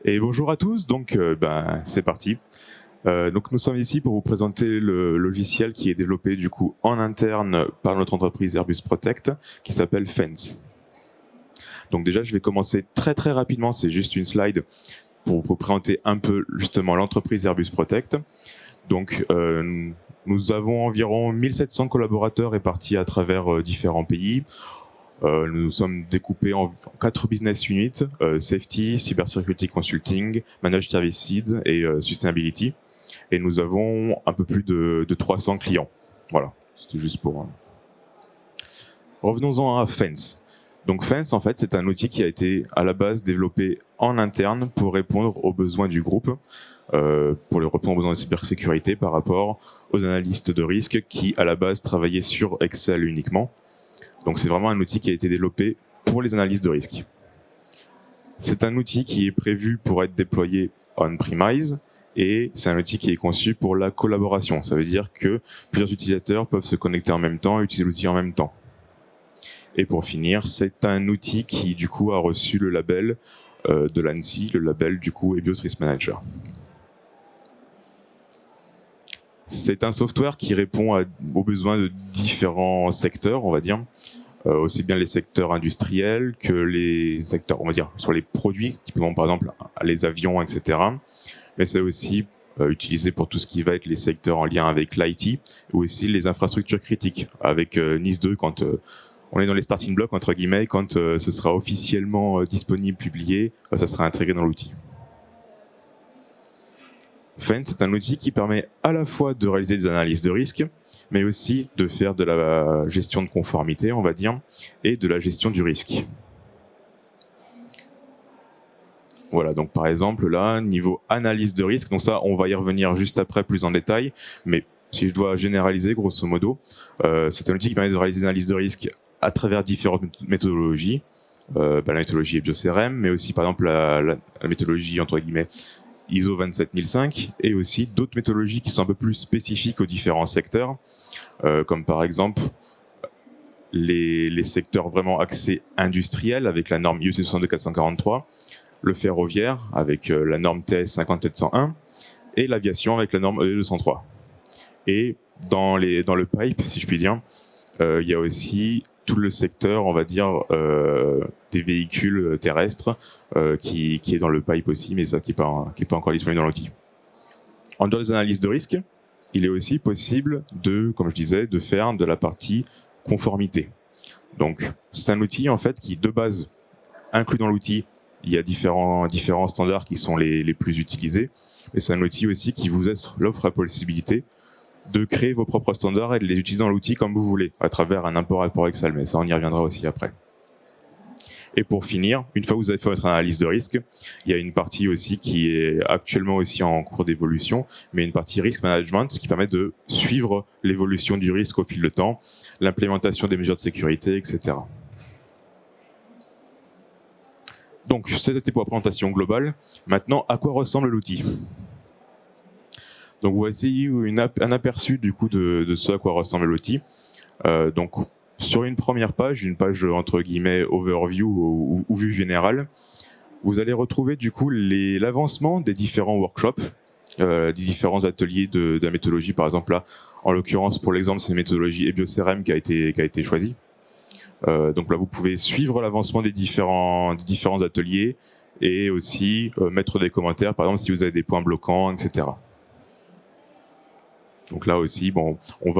Et bonjour à tous, donc c'est parti. Donc nous sommes ici pour vous présenter le logiciel qui est développé du coup en interne par notre entreprise Airbus Protect, qui s'appelle Fence. Donc déjà je vais commencer très rapidement, c'est juste une slide pour vous présenter un peu justement l'entreprise Airbus Protect. Donc nous avons environ 1700 collaborateurs répartis à travers différents pays. Nous sommes découpés en 4 business units, Safety, Cybersecurity Consulting, Managed Services et Sustainability. Et nous avons un peu plus de 300 clients. Voilà, c'était juste pour... Revenons-en à Fence. Donc Fence, en fait, c'est un outil qui a été à la base développé en interne pour répondre aux besoins du groupe, pour répondre aux besoins de cybersécurité par rapport aux analystes de risque qui, à la base, travaillaient sur Excel uniquement. Donc c'est vraiment un outil qui a été développé pour les analyses de risque. C'est un outil qui est prévu pour être déployé on-premise et c'est un outil qui est conçu pour la collaboration. Ça veut dire que plusieurs utilisateurs peuvent se connecter en même temps et utiliser l'outil en même temps. Et pour finir, c'est un outil qui du coup a reçu le label de l'ANSSI, le label du coup EBIOS Risk Manager. C'est un software qui répond aux besoins de différents secteurs, on va dire. Aussi bien les secteurs industriels que les secteurs, on va dire, sur les produits, typiquement par exemple les avions, etc. Mais c'est aussi utilisé pour tout ce qui va être les secteurs en lien avec l'IT ou aussi les infrastructures critiques, avec NIS2 quand on est dans les starting blocks, entre guillemets, quand ce sera officiellement disponible, publié, ça sera intégré dans l'outil. Fence, c'est un outil qui permet à la fois de réaliser des analyses de risque, mais aussi de faire de la gestion de conformité, on va dire, et de la gestion du risque. Voilà, donc par exemple, là, niveau analyse de risque, donc ça, on va y revenir juste après plus en détail, mais si je dois généraliser, grosso modo, c'est un outil qui permet de réaliser des analyses de risque à travers différentes méthodologies. La méthodologie EBIOS-RM, mais aussi par exemple la méthodologie, entre guillemets, ISO 27005 et aussi d'autres méthodologies qui sont un peu plus spécifiques aux différents secteurs, comme par exemple les secteurs vraiment axés industriels avec la norme IEC 62443, le ferroviaire avec la norme TS 50701 et l'aviation avec la norme EE 203. Et dans le pipe, si je puis dire, il y a aussi tout le secteur, on va dire, des véhicules terrestres qui est dans le pipe aussi, mais ça qui n'est pas encore disponible dans l'outil. En dehors des analyses de risque, il est aussi possible de, comme je disais, de faire de la partie conformité. Donc, c'est un outil en fait qui, de base, inclus dans l'outil, il y a différents standards qui sont les plus utilisés, mais c'est un outil aussi qui vous offre la possibilité de créer vos propres standards et de les utiliser dans l'outil comme vous voulez, à travers un import Excel, mais ça on y reviendra aussi après. Et pour finir, une fois que vous avez fait votre analyse de risque, il y a une partie aussi qui est actuellement aussi en cours d'évolution, mais une partie risk management qui permet de suivre l'évolution du risque au fil du temps, l'implémentation des mesures de sécurité, etc. Donc, ça c'était pour la présentation globale. Maintenant, à quoi ressemble l'outil ? Donc voici un aperçu du coup de ce à quoi ressemble l'outil. Donc sur une première page, une page entre guillemets overview ou vue générale, vous allez retrouver du coup l'avancement des différents workshops, des différents ateliers de la méthodologie. Par exemple là, en l'occurrence pour l'exemple, c'est une méthodologie EBIOS-RM qui a été choisie. Donc là, vous pouvez suivre l'avancement des différents ateliers et aussi mettre des commentaires, par exemple si vous avez des points bloquants, etc. Donc là aussi, bon, on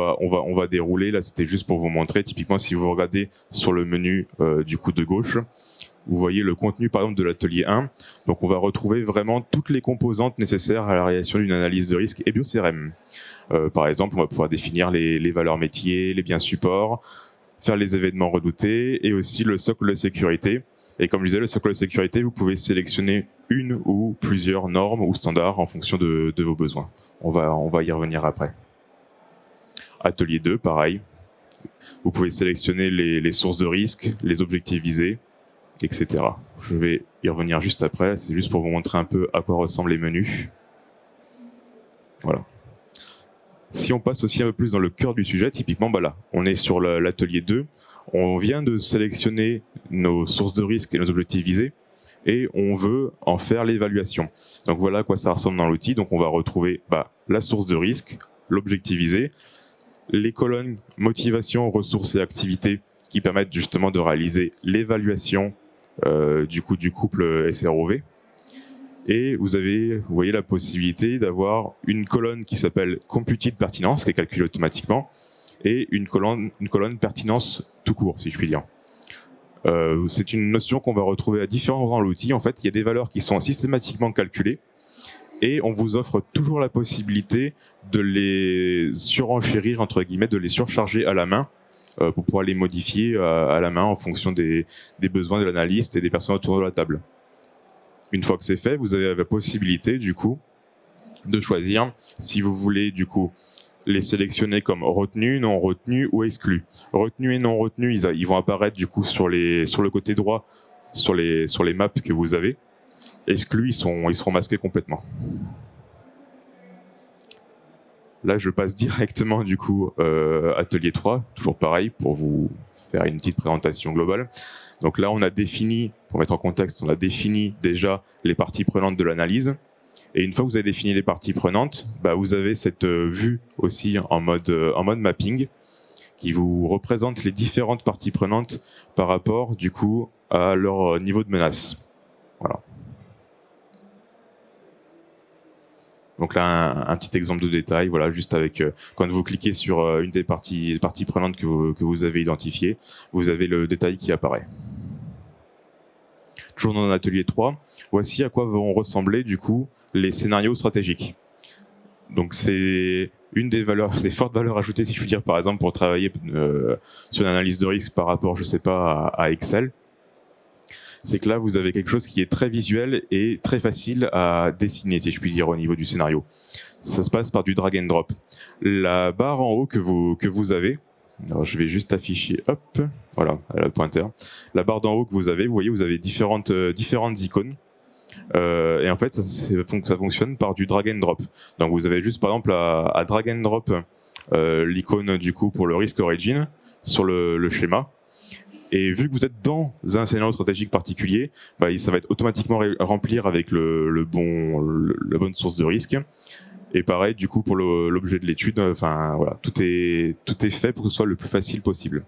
va dérouler. Là, c'était juste pour vous montrer. Typiquement, si vous regardez sur le menu du coup de gauche, vous voyez le contenu, par exemple, de l'atelier 1. Donc, on va retrouver vraiment toutes les composantes nécessaires à la réalisation d'une analyse de risque EBIOS-RM. Par exemple, on va pouvoir définir les valeurs métiers, les biens supports, faire les événements redoutés et aussi le socle de sécurité. Et comme je disais, le socle de sécurité, vous pouvez sélectionner une ou plusieurs normes ou standards en fonction de vos besoins. On va y revenir après. Atelier 2, pareil. Vous pouvez sélectionner les sources de risque, les objectifs visés, etc. Je vais y revenir juste après. C'est juste pour vous montrer un peu à quoi ressemblent les menus. Voilà. Si on passe aussi un peu plus dans le cœur du sujet, typiquement, là, on est sur l'atelier 2. On vient de sélectionner nos sources de risque et nos objectifs visés. et on veut en faire l'évaluation. Donc voilà à quoi ça ressemble dans l'outil. Donc on va retrouver la source de risque, l'objectiviser, les colonnes motivation, ressources et activités qui permettent justement de réaliser l'évaluation du couple SROV. Et vous voyez la possibilité d'avoir une colonne qui s'appelle Computed Pertinence, qui est calculée automatiquement, et une colonne pertinence tout court, si je puis dire. C'est une notion qu'on va retrouver à différents endroits dans l'outil. En fait, il y a des valeurs qui sont systématiquement calculées, et on vous offre toujours la possibilité de les surenchérir, entre guillemets, de les surcharger à la main, pour pouvoir les modifier à la main en fonction des besoins de l'analyste et des personnes autour de la table. Une fois que c'est fait, vous avez la possibilité du coup de choisir si vous voulez du coup les sélectionner comme retenus, non retenus ou exclus. Retenus et non retenus, ils vont apparaître du coup sur le côté droit sur les maps que vous avez. Exclus, ils seront masqués complètement. Là, je passe directement du coup atelier 3, toujours pareil pour vous faire une petite présentation globale. Donc là, on a défini, pour mettre en contexte, on a défini déjà les parties prenantes de l'analyse. Et une fois que vous avez défini les parties prenantes, vous avez cette vue aussi en mode mapping qui vous représente les différentes parties prenantes par rapport du coup à leur niveau de menace. Voilà. Donc là, un petit exemple de détail, voilà, juste avec quand vous cliquez sur une des parties prenantes que vous avez identifiées, vous avez le détail qui apparaît. Toujours dans l'atelier 3, voici à quoi vont ressembler du coup les scénarios stratégiques. Donc c'est une des fortes valeurs ajoutées, si je puis dire, par exemple pour travailler sur une analyse de risque par rapport, je sais pas, à Excel. C'est que là, vous avez quelque chose qui est très visuel et très facile à dessiner, si je puis dire, au niveau du scénario. Ça se passe par du drag and drop. La barre en haut que vous avez, alors je vais juste afficher, hop, voilà, le pointeur. La barre d'en haut que vous voyez, vous avez différentes icônes. Et en fait, ça fonctionne par du drag and drop. Donc vous avez juste, par exemple, à drag and drop l'icône du coup pour le risk origin sur le schéma. Et vu que vous êtes dans un scénario stratégique particulier, ça va être automatiquement remplir avec la bonne source de risque. Et pareil, du coup, pour l'objet de l'étude, voilà, tout est fait pour que ce soit le plus facile possible.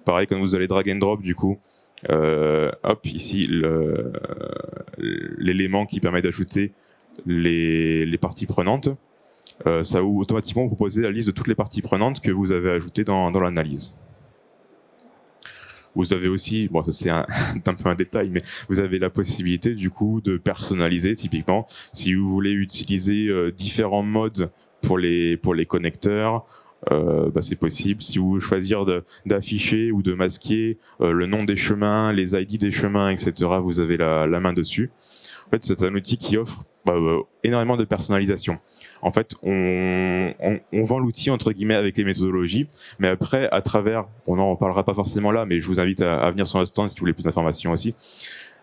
Pareil, quand vous allez drag and drop, du coup, hop, ici, l'élément qui permet d'ajouter les parties prenantes, ça va automatiquement vous proposer la liste de toutes les parties prenantes que vous avez ajoutées dans l'analyse. Vous avez aussi, bon ça c'est un peu un détail, mais vous avez la possibilité du coup de personnaliser typiquement. Si vous voulez utiliser différents modes pour les connecteurs, c'est possible. Si vous voulez choisir d'afficher ou de masquer le nom des chemins, les ID des chemins, etc., vous avez la main dessus. En fait, c'est un outil qui offre énormément de personnalisation. En fait, on vend l'outil entre guillemets avec les méthodologies, mais après, à travers, on n'en parlera pas forcément là, mais je vous invite à venir sur notre stand si vous voulez plus d'informations aussi.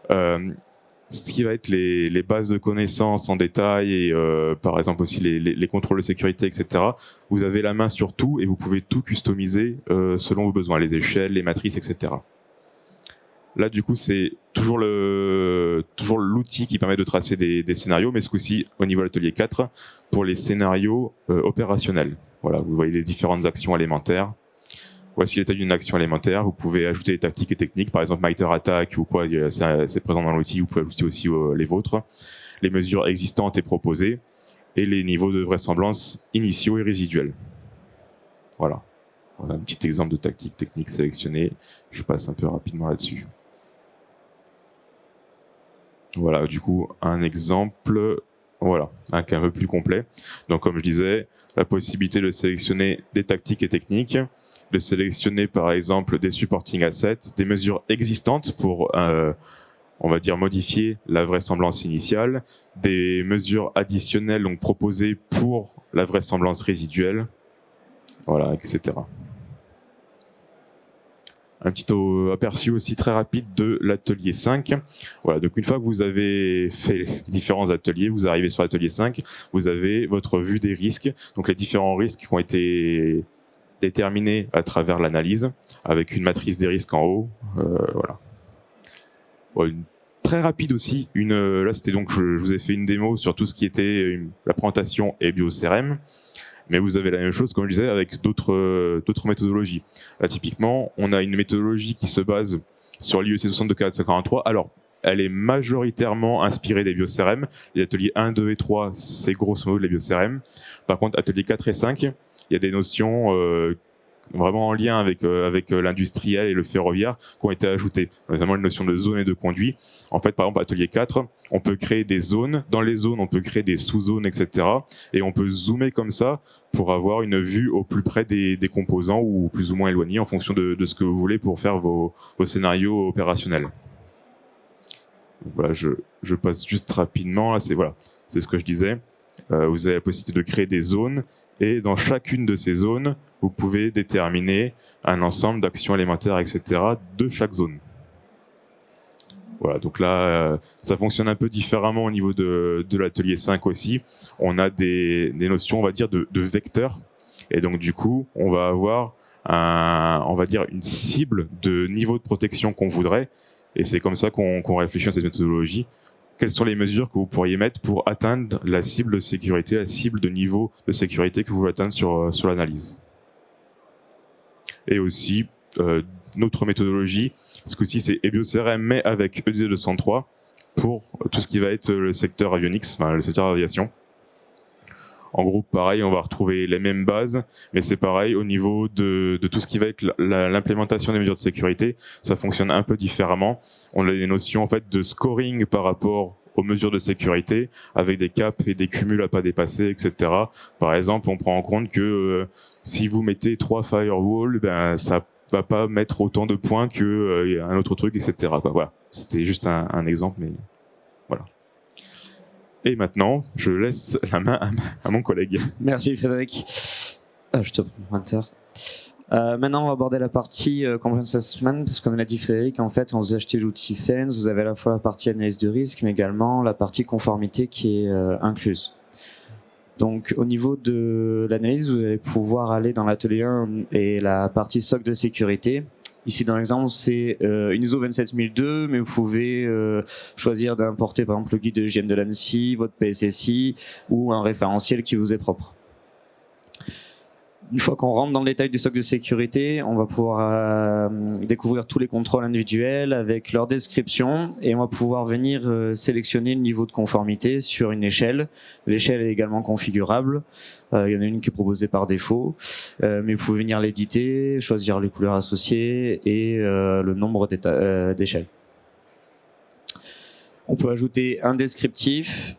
Ce qui va être les bases de connaissances en détail et par exemple aussi les contrôles de sécurité, etc. Vous avez la main sur tout et vous pouvez tout customiser selon vos besoins, les échelles, les matrices, etc. Là, du coup, c'est toujours l'outil qui permet de tracer des scénarios, mais ce coup-ci, au niveau de l'atelier 4, pour les scénarios opérationnels. Voilà, vous voyez les différentes actions élémentaires. Voici l'état d'une action élémentaire. Vous pouvez ajouter des tactiques et techniques, par exemple MITRE ATT&CK ou quoi, c'est présent dans l'outil. Vous pouvez ajouter aussi les vôtres, les mesures existantes et proposées, et les niveaux de vraisemblance initiaux et résiduels. Voilà. Voilà un petit exemple de tactique technique sélectionnée. Je passe un peu rapidement là-dessus. Voilà, du coup, un exemple, voilà, un peu plus complet. Donc, comme je disais, la possibilité de sélectionner des tactiques et techniques, de sélectionner, par exemple, des supporting assets, des mesures existantes pour, on va dire, modifier la vraisemblance initiale, des mesures additionnelles, donc proposées pour la vraisemblance résiduelle, voilà, etc. Un petit aperçu aussi très rapide de l'atelier 5. Voilà, donc une fois que vous avez fait les différents ateliers, vous arrivez sur l'atelier 5, vous avez votre vue des risques, donc les différents risques qui ont été déterminés à travers l'analyse, avec une matrice des risques en haut. Voilà. Bon, une très rapide aussi. Là, c'était donc, je vous ai fait une démo sur tout ce qui était la présentation et BioCRM. Mais vous avez la même chose, comme je disais, avec d'autres méthodologies. Là, typiquement, on a une méthodologie qui se base sur l'IEC 62443. Alors, elle est majoritairement inspirée des BioCRM. Les ateliers 1, 2 et 3, c'est grosso modo les BioCRM. Par contre, ateliers 4 et 5, il y a des notions vraiment en lien avec l'industriel et le ferroviaire qui ont été ajoutées, notamment les notions de zone et de conduit. En fait, par exemple, atelier 4, on peut créer des zones. Dans les zones, on peut créer des sous-zones, etc. Et on peut zoomer comme ça pour avoir une vue au plus près des composants ou plus ou moins éloignés en fonction de ce que vous voulez pour faire vos scénarios opérationnels. Donc voilà, je passe juste rapidement. Là, c'est ce que je disais. Vous avez la possibilité de créer des zones. Et dans chacune de ces zones, vous pouvez déterminer un ensemble d'actions élémentaires, etc. de chaque zone. Voilà, donc là, ça fonctionne un peu différemment au niveau de l'atelier 5 aussi. On a des notions, on va dire, de vecteurs. Et donc, du coup, on va avoir on va dire une cible de niveau de protection qu'on voudrait. Et c'est comme ça qu'on réfléchit à cette méthodologie. Quelles sont les mesures que vous pourriez mettre pour atteindre la cible de sécurité, la cible de niveau de sécurité que vous voulez atteindre sur l'analyse. Et aussi, notre méthodologie, ce coup-ci c'est BioCRM, mais avec ED203 pour tout ce qui va être le secteur avionics, enfin, le secteur aviation. En gros, pareil, on va retrouver les mêmes bases, mais c'est pareil au niveau de tout ce qui va être l'implémentation des mesures de sécurité. Ça fonctionne un peu différemment. On a des notions en fait de scoring par rapport aux mesures de sécurité, avec des caps et des cumuls à pas dépasser, etc. Par exemple, on prend en compte que si vous mettez 3 firewalls, ben ça va pas mettre autant de points qu'un autre truc, etc. Voilà. C'était juste un exemple, mais voilà. Et maintenant, je laisse la main à mon collègue. Merci Frédéric. Je te prends le pointeur. Maintenant, on va aborder la partie Compliance Assessment, parce que comme l'a dit Frédéric, en fait, quand vous achetez l'outil FENS, vous avez à la fois la partie analyse de risque, mais également la partie conformité qui est incluse. Donc, au niveau de l'analyse, vous allez pouvoir aller dans l'atelier 1 et la partie SOC de sécurité. Ici, dans l'exemple, c'est une ISO 27002, mais vous pouvez choisir d'importer, par exemple, le guide de l'hygiène de l'ANSSI, votre PSSI ou un référentiel qui vous est propre. Une fois qu'on rentre dans le détail du SOC de sécurité, on va pouvoir découvrir tous les contrôles individuels avec leur description et on va pouvoir venir sélectionner le niveau de conformité sur une échelle. L'échelle est également configurable. Il y en a une qui est proposée par défaut, mais vous pouvez venir l'éditer, choisir les couleurs associées et le nombre d'échelles. On peut ajouter un descriptif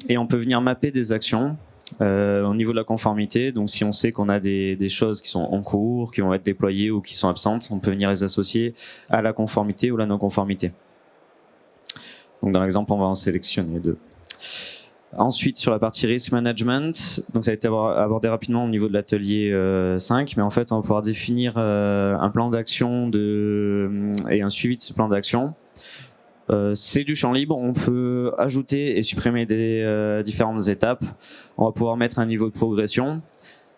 et on peut venir mapper des actions. Au niveau de la conformité, donc si on sait qu'on a des choses qui sont en cours, qui vont être déployées ou qui sont absentes, on peut venir les associer à la conformité ou la non-conformité. Donc dans l'exemple, on va en sélectionner 2. Ensuite, sur la partie risk management, donc ça a été abordé rapidement au niveau de l'atelier 5, mais en fait, on va pouvoir définir un plan d'action et un suivi de ce plan d'action. C'est du champ libre, on peut ajouter et supprimer des différentes étapes. On va pouvoir mettre un niveau de progression.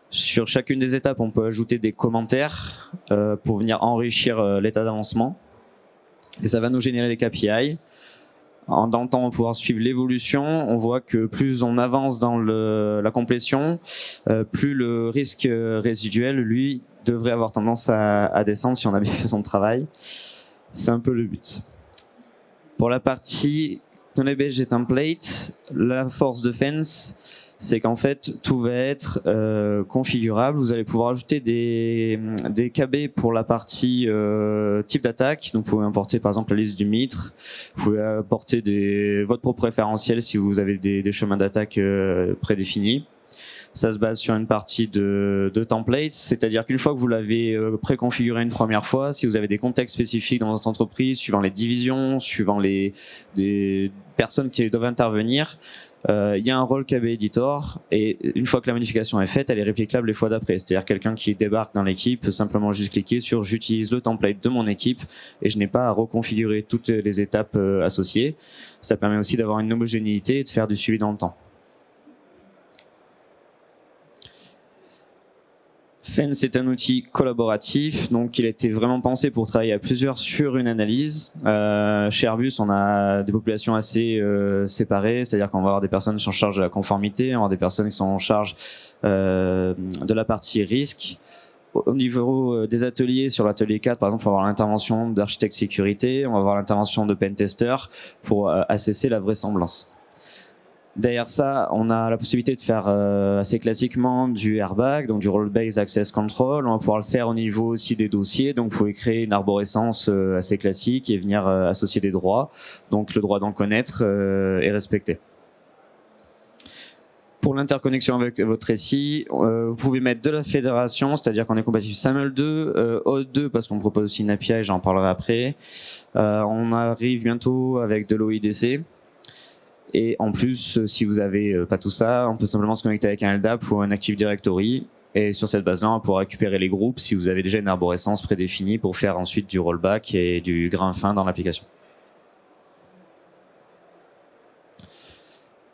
Sur chacune des étapes, on peut ajouter des commentaires pour venir enrichir l'état d'avancement. Et ça va nous générer des KPI. Dans le temps, on va pouvoir suivre l'évolution. On voit que plus on avance dans la complétion, plus le risque résiduel, lui, devrait avoir tendance à descendre si on a bien fait son travail. C'est un peu le but. Pour la partie KnowledgeBase template, la force de FENS, c'est qu'en fait, tout va être configurable. Vous allez pouvoir ajouter des KB pour la partie type d'attaque. Donc, vous pouvez importer par exemple la liste du mitre. Vous pouvez importer votre propre référentiel si vous avez des chemins d'attaque prédéfinis. Ça se base sur une partie de templates, c'est-à-dire qu'une fois que vous l'avez préconfiguré une première fois, si vous avez des contextes spécifiques dans votre entreprise, suivant les divisions, suivant les personnes qui doivent intervenir, il y a un rôle KB Editor et une fois que la modification est faite, elle est réplicable les fois d'après. C'est-à-dire quelqu'un qui débarque dans l'équipe peut simplement juste cliquer sur « J'utilise le template de mon équipe » et je n'ai pas à reconfigurer toutes les étapes associées. Ça permet aussi d'avoir une homogénéité et de faire du suivi dans le temps. Fen, c'est un outil collaboratif, donc il a été vraiment pensé pour travailler à plusieurs sur une analyse. Chez Airbus, on a des populations assez séparées, c'est-à-dire qu'on va avoir des personnes qui sont en charge de la conformité, on va avoir des personnes qui sont en charge de la partie risque. Au niveau des ateliers, sur l'atelier 4, par exemple, on va avoir l'intervention d'architecte sécurité, on va avoir l'intervention de pentester pour assesser la vraisemblance. Derrière ça, on a la possibilité de faire assez classiquement du airbag, donc du role-based access control. On va pouvoir le faire au niveau aussi des dossiers. Donc, vous pouvez créer une arborescence assez classique et venir associer des droits. Donc, le droit d'en connaître est respecté. Pour l'interconnexion avec votre SI, vous pouvez mettre de la fédération, c'est-à-dire qu'on est compatible SAML 2, OAuth 2 parce qu'on propose aussi une API, j'en parlerai après. On arrive bientôt avec de l'OIDC. Et en plus, si vous n'avez pas tout ça, on peut simplement se connecter avec un LDAP ou un Active Directory. Et sur cette base-là, on pourra récupérer les groupes si vous avez déjà une arborescence prédéfinie pour faire ensuite du rollback et du grain fin dans l'application.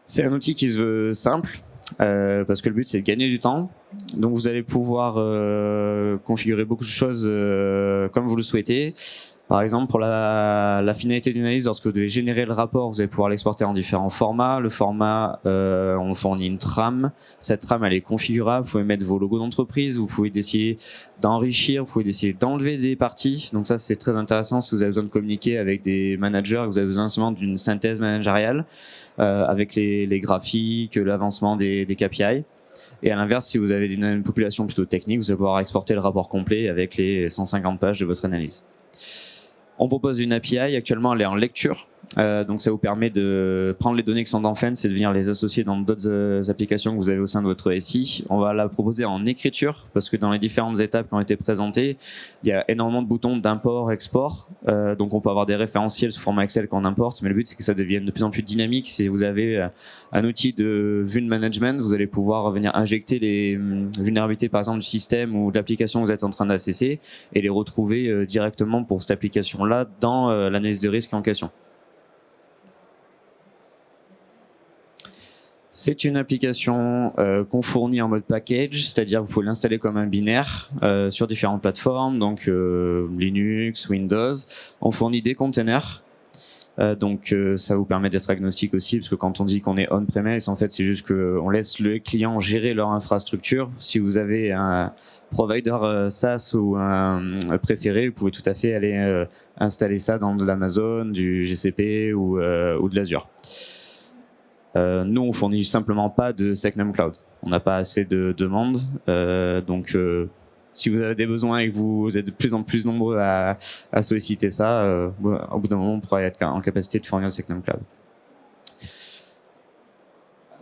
C'est un outil qui se veut simple, parce que le but c'est de gagner du temps. Donc vous allez pouvoir configurer beaucoup de choses comme vous le souhaitez. Par exemple, pour la finalité d'une analyse, lorsque vous devez générer le rapport, vous allez pouvoir l'exporter en différents formats. Le format, on fournit une trame. Cette trame, elle est configurable. Vous pouvez mettre vos logos d'entreprise. Vous pouvez essayer d'enrichir. Vous pouvez essayer d'enlever des parties. Donc ça, c'est très intéressant si vous avez besoin de communiquer avec des managers, que vous avez besoin seulement d'une synthèse managériale avec les graphiques, l'avancement des KPI. Et à l'inverse, si vous avez une population plutôt technique, vous allez pouvoir exporter le rapport complet avec les 150 pages de votre analyse. On propose une API, actuellement elle est en lecture, donc ça vous permet de prendre les données qui sont dans Fence et de venir les associer dans d'autres applications que vous avez au sein de votre SI. On va la proposer en écriture, parce que dans les différentes étapes qui ont été présentées, il y a énormément de boutons d'import, export, donc on peut avoir des référentiels sous format Excel qu'on importe, mais le but c'est que ça devienne de plus en plus dynamique. Si vous avez un outil de vue de management, vous allez pouvoir venir injecter les vulnérabilités par exemple du système ou de l'application que vous êtes en train d'assesser et les retrouver directement pour cette application-là dans l'analyse de risque en question. C'est une application qu'on fournit en mode package, c'est-à-dire vous pouvez l'installer comme un binaire sur différentes plateformes, donc Linux, Windows. On fournit des containers, donc ça vous permet d'être agnostique aussi, parce que quand on dit qu'on est on-premise, en fait c'est juste qu'on laisse le client gérer leur infrastructure. Si vous avez un provider SaaS ou un préféré, vous pouvez tout à fait aller installer ça dans de l'Amazon, du GCP ou de l'Azure. Nous, on fournit simplement pas de Secnum Cloud. On n'a pas assez de demandes. Donc, si vous avez des besoins et que vous êtes de plus en plus nombreux à solliciter ça, au bout d'un moment, on pourra être en capacité de fournir le Secnum Cloud.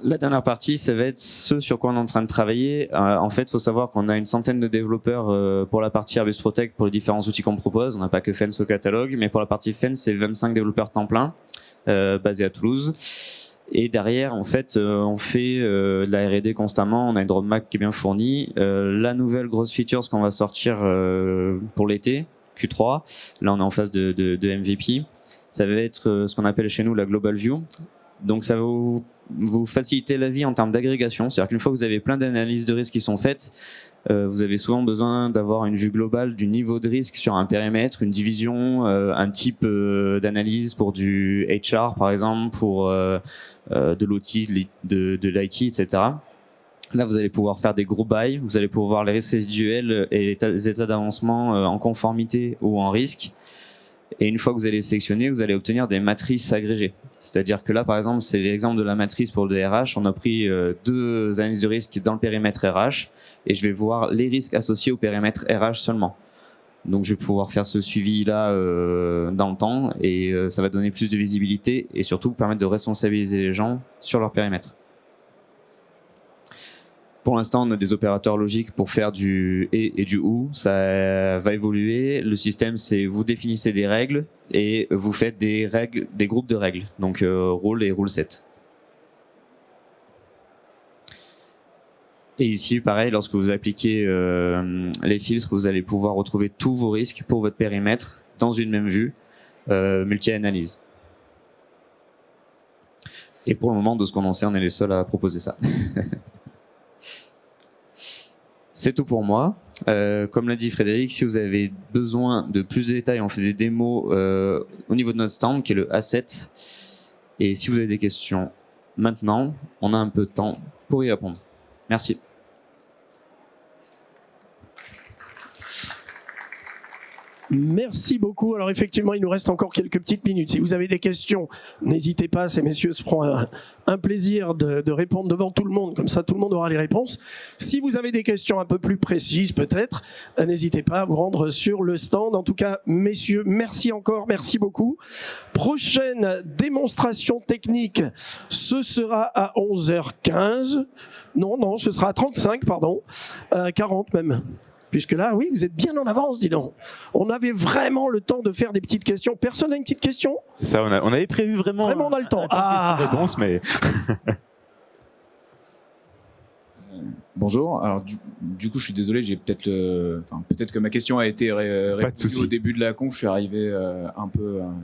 La dernière partie, ça va être ce sur quoi on est en train de travailler. En fait, il faut savoir qu'on a une centaine de développeurs pour la partie Airbus Protect, pour les différents outils qu'on propose. On n'a pas que Fence au catalogue, mais pour la partie Fence, c'est 25 développeurs temps plein, basés à Toulouse. Et derrière, en fait, on fait de la R&D constamment. On a une roadmap qui est bien fournie. La nouvelle grosse feature, ce qu'on va sortir pour l'été, Q3. Là, on est en phase de MVP. Ça va être ce qu'on appelle chez nous la Global View. Donc, ça va vous faciliter la vie en termes d'agrégation. C'est-à-dire qu'une fois que vous avez plein d'analyses de risque qui sont faites, vous avez souvent besoin d'avoir une vue globale du niveau de risque sur un périmètre, une division, un type d'analyse pour du HR par exemple, pour de l'outil, de l'IT, etc. Là, vous allez pouvoir faire des group by, vous allez pouvoir voir les risques résiduels et les états d'avancement en conformité ou en risque. Et une fois que vous allez sélectionner, vous allez obtenir des matrices agrégées. C'est-à-dire que là, par exemple, c'est l'exemple de la matrice pour le DRH. On a pris deux analyses de risque dans le périmètre RH et je vais voir les risques associés au périmètre RH seulement. Donc, je vais pouvoir faire ce suivi-là dans le temps et ça va donner plus de visibilité et surtout permettre de responsabiliser les gens sur leur périmètre. Pour l'instant, on a des opérateurs logiques pour faire du et du ou. Ça va évoluer. Le système, c'est vous définissez des règles et vous faites des règles, des groupes de règles. Donc rule et rule set. Et ici, pareil, lorsque vous appliquez les filtres, vous allez pouvoir retrouver tous vos risques pour votre périmètre dans une même vue, multi-analyse. Et pour le moment, de ce qu'on en sait, on est les seuls à proposer ça. C'est tout pour moi. Comme l'a dit Frédéric, si vous avez besoin de plus de détails, on fait des démos au niveau de notre stand qui est le A7. Et si vous avez des questions maintenant, on a un peu de temps pour y répondre. Merci. Merci beaucoup. Alors effectivement, il nous reste encore quelques petites minutes. Si vous avez des questions, n'hésitez pas. Ces messieurs se feront un plaisir de répondre devant tout le monde. Comme ça, tout le monde aura les réponses. Si vous avez des questions un peu plus précises, peut-être, n'hésitez pas à vous rendre sur le stand. En tout cas, messieurs, merci encore. Merci beaucoup. Prochaine démonstration technique, ce sera à 11h15. Non, ce sera à 35, pardon. 40 même. Puisque là, oui, vous êtes bien en avance, dis donc. On avait vraiment le temps de faire des petites questions. Personne n'a une petite question? Ça, on avait prévu vraiment. Vraiment, on a le temps. Réponse, mais. Bonjour. Alors du coup, je suis désolé, j'ai peut-être peut-être que ma question a été répondue au début de la conf. Je suis arrivé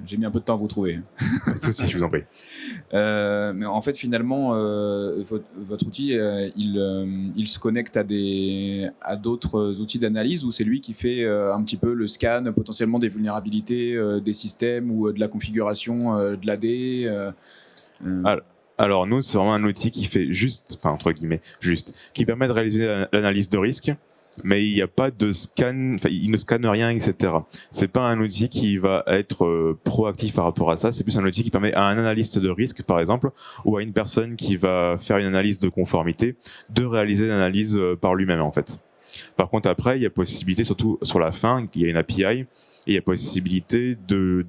j'ai mis un peu de temps à vous trouver. Pas de souci, je vous en prie. Mais en fait, finalement, votre outil, il se connecte à d'autres outils d'analyse, ou c'est lui qui fait un petit peu le scan potentiellement des vulnérabilités des systèmes ou de la configuration de l'AD. Alors nous, c'est vraiment un outil qui fait entre guillemets, qui permet de réaliser l'analyse de risque, mais il n'y a pas de scan, il ne scanne rien, etc. C'est pas un outil qui va être proactif par rapport à ça, c'est plus un outil qui permet à un analyste de risque, par exemple, ou à une personne qui va faire une analyse de conformité, de réaliser l'analyse par lui-même, en fait. Par contre, après, il y a possibilité, surtout sur la fin, il y a une API, et il y a possibilité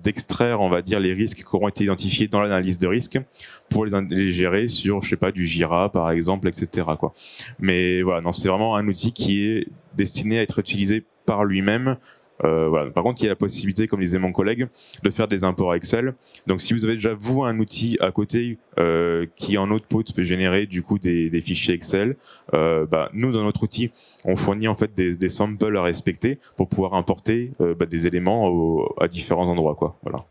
d'extraire, on va dire, les risques qui auront été identifiés dans l'analyse de risque pour les gérer sur, je sais pas, du Jira, par exemple, etc., quoi. Mais voilà, non, c'est vraiment un outil qui est destiné à être utilisé par lui-même. Voilà. Par contre, il y a la possibilité, comme disait mon collègue, de faire des imports Excel. Donc, si vous avez déjà, vous, un outil à côté qui, en output, peut générer du coup des fichiers Excel, nous, dans notre outil, on fournit en fait des samples à respecter pour pouvoir importer des éléments à différents endroits, quoi. Voilà.